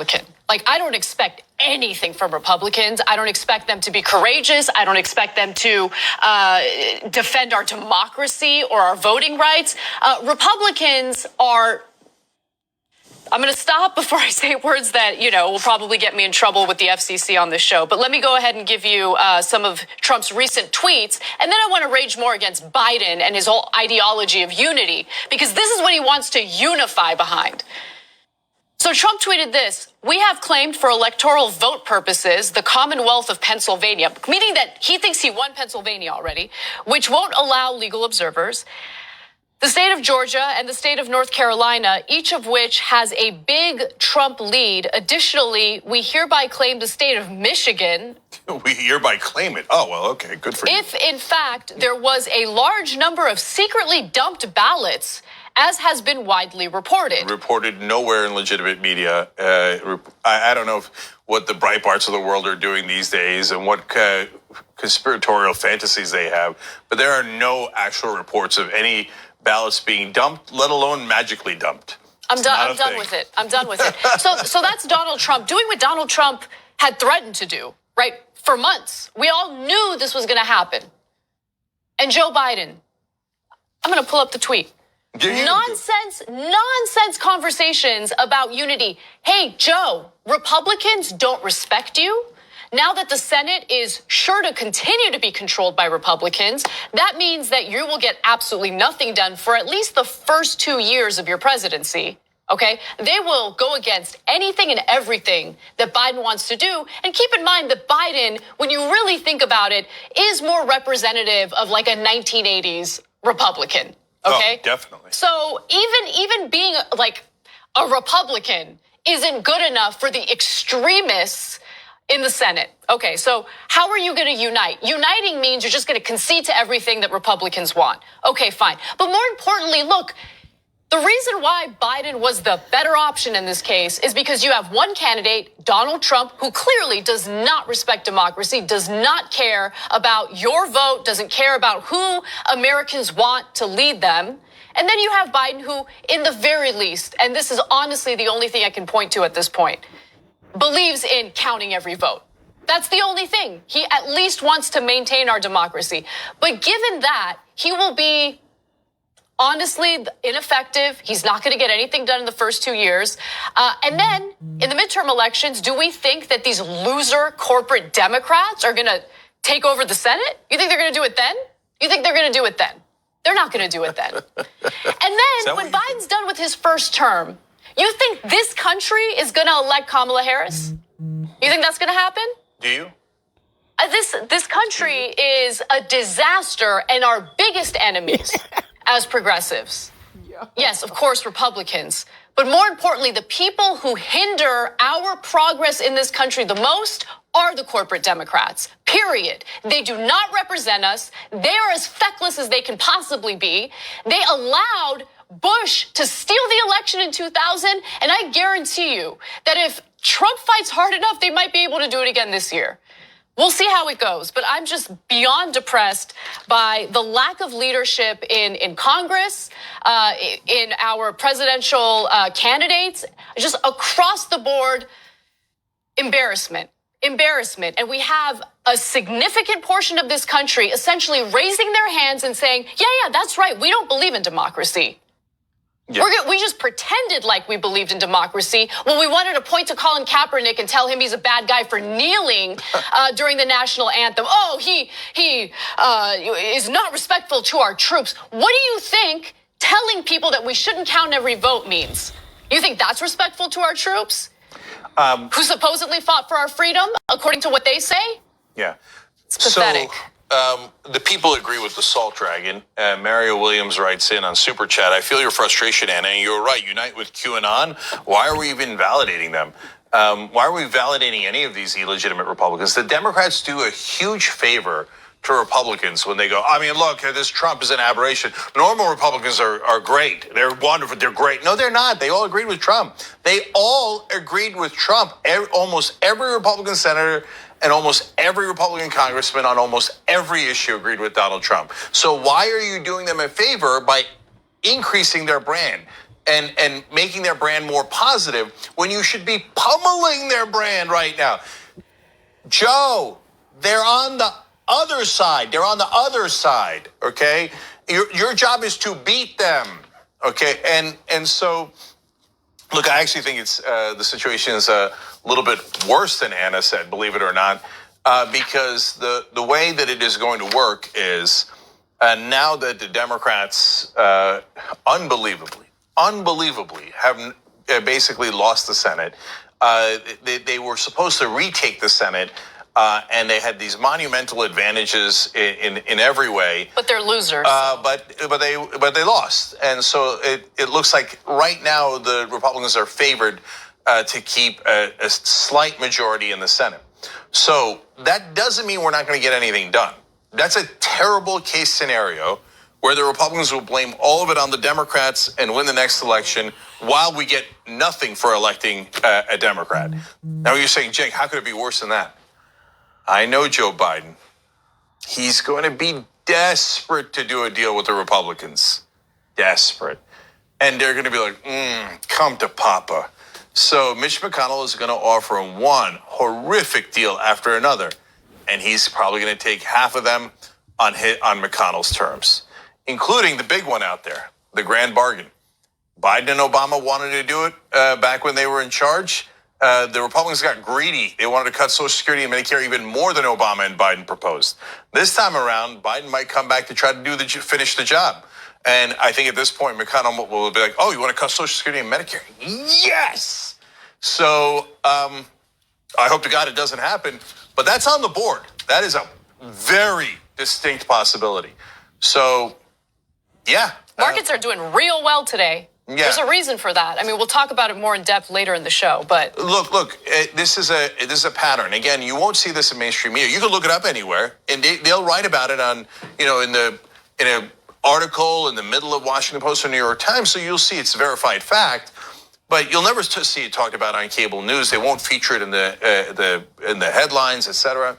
Republican. Like, I don't expect anything from Republicans. I don't expect them to be courageous. I don't expect them to defend our democracy or our voting rights. Republicans are... I'm going to stop before I say words that, will probably get me in trouble with the FCC on this show. But let me go ahead and give you some of Trump's recent tweets. And then I want to rage more against Biden and his whole ideology of unity, because this is what he wants to unify behind. So Trump tweeted this: "We have claimed for electoral vote purposes the Commonwealth of Pennsylvania," meaning that he thinks he won Pennsylvania already, "which won't allow legal observers. The state of Georgia and the state of North Carolina, each of which has a big Trump lead. Additionally, we hereby claim the state of Michigan." We hereby claim it. Oh, well, okay, good for you. "If, in fact, there was a large number of secretly dumped ballots, as has been widely reported." Reported nowhere in legitimate media. I don't know what the Breitbarts of the world are doing these days and what conspiratorial fantasies they have, but there are no actual reports of any ballots being dumped, let alone magically dumped. I'm done with it. I'm done with it. So that's Donald Trump doing what Donald Trump had threatened to do, right? For months. We all knew this was going to happen. And Joe Biden, I'm going to pull up the tweet. Nonsense conversations about unity. Hey, Joe, Republicans don't respect you. Now that the Senate is sure to continue to be controlled by Republicans, that means that you will get absolutely nothing done for at least the first 2 years of your presidency. Okay? They will go against anything and everything that Biden wants to do. And keep in mind that Biden, when you really think about it, is more representative of like a 1980s Republican. Okay? Oh, definitely. So even being like a Republican isn't good enough for the extremists in the Senate. Okay, so how are you going to unite? Uniting means you're just going to concede to everything that Republicans want. Okay, fine. But more importantly, look, the reason why Biden was the better option in this case is because you have one candidate, Donald Trump, who clearly does not respect democracy, does not care about your vote, doesn't care about who Americans want to lead them. And then you have Biden, who, in the very least, and this is honestly the only thing I can point to at this point, believes in counting every vote. That's the only thing. He at least wants to maintain our democracy. But given that, he will be honestly ineffective. He's not going to get anything done in the first 2 years. And then in the midterm elections, do we think that these loser corporate Democrats are going to take over the Senate? You think they're going to do it then? You think they're going to do it then? They're not going to do it then. And then when Biden's done with his first term, you think this country is going to elect Kamala Harris? You think that's going to happen? Do you? This country is a disaster and our biggest enemies as progressives. Yes, of course, Republicans. But more importantly, the people who hinder our progress in this country the most are the corporate Democrats, period. They do not represent us. They are as feckless as they can possibly be. They allowed Bush to steal the election in 2000, and I guarantee you that if Trump fights hard enough, they might be able to do it again this year. We'll see how it goes, but I'm just beyond depressed by the lack of leadership in Congress, in our presidential candidates, just across the board, embarrassment. And we have a significant portion of this country essentially raising their hands and saying, yeah, that's right, we don't believe in democracy. Yeah. We just pretended like we believed in democracy when we wanted to point to Colin Kaepernick and tell him he's a bad guy for kneeling during the national anthem. Oh, he is not respectful to our troops. What do you think telling people that we shouldn't count every vote means? You think that's respectful to our troops? Who supposedly fought for our freedom, according to what they say? Yeah. It's pathetic. The people agree with the salt dragon. Mario Williams writes in on Super Chat, "I feel your frustration, Anna, and you're right. Unite with QAnon. Why are we even validating them? Why are we validating any of these illegitimate Republicans? The Democrats do a huge favor to Republicans when they go, I mean, look, this Trump is an aberration. Normal Republicans are great. They're wonderful. They're great. No, they're not. They all agreed with Trump. They all agreed with Trump. Almost every Republican senator and almost every Republican congressman on almost every issue agreed with Donald Trump. So why are you doing them a favor by increasing their brand? and making their brand more positive when you should be pummeling their brand right now. Joe, they're on the other side. They're on the other side, okay? Your job is to beat them, okay? And so, look, I actually think it's the situation is a little bit worse than Anna said, believe it or not, because the way that it is going to work is now that the Democrats unbelievably have basically lost the Senate. They were supposed to retake the Senate, and they had these monumental advantages in every way. But they're losers. But they lost, and so it looks like right now the Republicans are favored to keep a slight majority in the Senate. So that doesn't mean we're not going to get anything done. That's a terrible case scenario where the Republicans will blame all of it on the Democrats and win the next election while we get nothing for electing a Democrat. Now you're saying, Jake, how could it be worse than that? I know Joe Biden. He's going to be desperate to do a deal with the Republicans. Desperate. And they're going to be like, come to Papa. So Mitch McConnell is going to offer him one horrific deal after another. And he's probably going to take half of them on McConnell's terms, including the big one out there, the grand bargain. Biden and Obama wanted to do it back when they were in charge. The Republicans got greedy. They wanted to cut Social Security and Medicare even more than Obama and Biden proposed. This time around, Biden might come back to try to finish the job. And I think at this point, McConnell will be like, oh, you want to cut Social Security and Medicare? Yes! So I hope to God it doesn't happen. But that's on the board. That is a very distinct possibility. So, yeah. Markets are doing real well today. Yeah. There's a reason for that. I mean, we'll talk about it more in depth later in the show, but look, this is a pattern. Again, you won't see this in mainstream media. You can look it up anywhere, and they'll write about it on, in an article in the middle of Washington Post or New York Times. So you'll see it's a verified fact, but you'll never see it talked about on cable news. They won't feature it in the headlines, etc.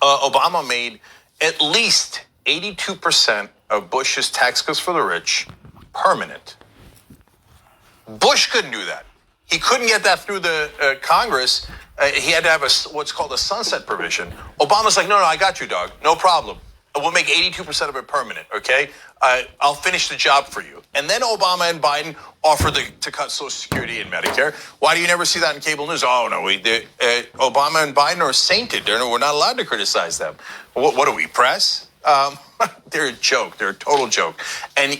Obama made at least 82% of Bush's tax cuts for the rich permanent. Bush couldn't do that. He couldn't get that through the Congress. He had to have what's called a sunset provision. Obama's like, no, I got you, dog. No problem. We'll make 82% of it permanent, okay? I'll finish the job for you. And then Obama and Biden offered to cut Social Security and Medicare. Why do you never see that in cable news? Oh, no, Obama and Biden are sainted. We're not allowed to criticize them. What are we, press? They're a joke. They're a total joke. And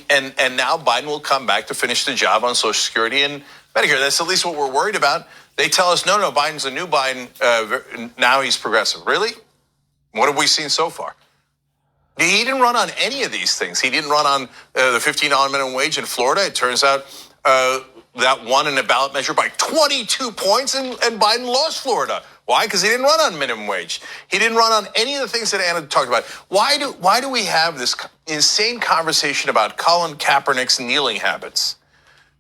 now Biden will come back to finish the job on Social Security and Medicare. That's at least what we're worried about. They tell us, no, Biden's a new Biden. Now he's progressive. Really? What have we seen so far? He didn't run on any of these things. He didn't run on the $15 minimum wage in Florida. It turns out that won in a ballot measure by 22 points, and Biden lost Florida. Why? Because he didn't run on minimum wage. He didn't run on any of the things that Anna talked about. Why do we have this insane conversation about Colin Kaepernick's kneeling habits?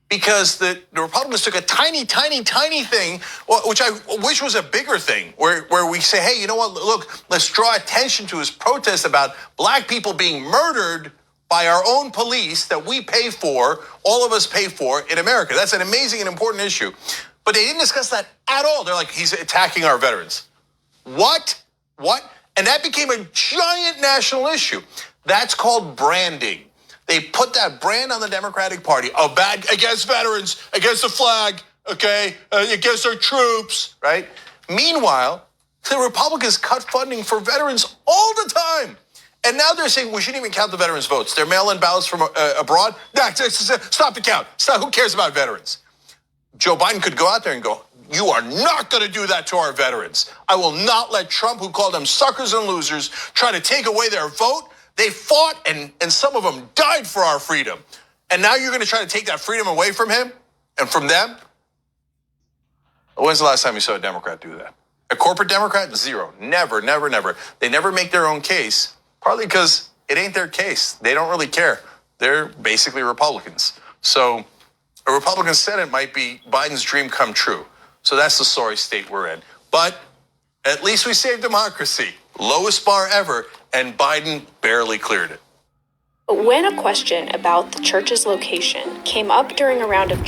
Because the Republicans took a tiny thing, which I wish was a bigger thing, where we say, hey, you know what, look, let's draw attention to his protest about black people being murdered by our own police that we pay for, all of us pay for in America. That's an amazing and important issue. But they didn't discuss that at all. They're like, he's attacking our veterans. What? And that became a giant national issue. That's called branding. They put that brand on the Democratic Party, against veterans, against the flag, okay, against our troops, right? Meanwhile, the Republicans cut funding for veterans all the time. And now they're saying we shouldn't even count the veterans' votes. They're mail-in ballots from abroad. Stop the count. Who cares about veterans? Joe Biden could go out there and go, you are not going to do that to our veterans. I will not let Trump, who called them suckers and losers, try to take away their vote. They fought, and some of them died for our freedom. And now you're going to try to take that freedom away from him and from them? When's the last time you saw a Democrat do that? A corporate Democrat? Zero. Never. They never make their own case, partly because it ain't their case. They don't really care. They're basically Republicans. So a Republican Senate might be Biden's dream come true. So that's the sorry state we're in. But at least we saved democracy. Lowest bar ever, and Biden barely cleared it. But when a question about the church's location came up during a round of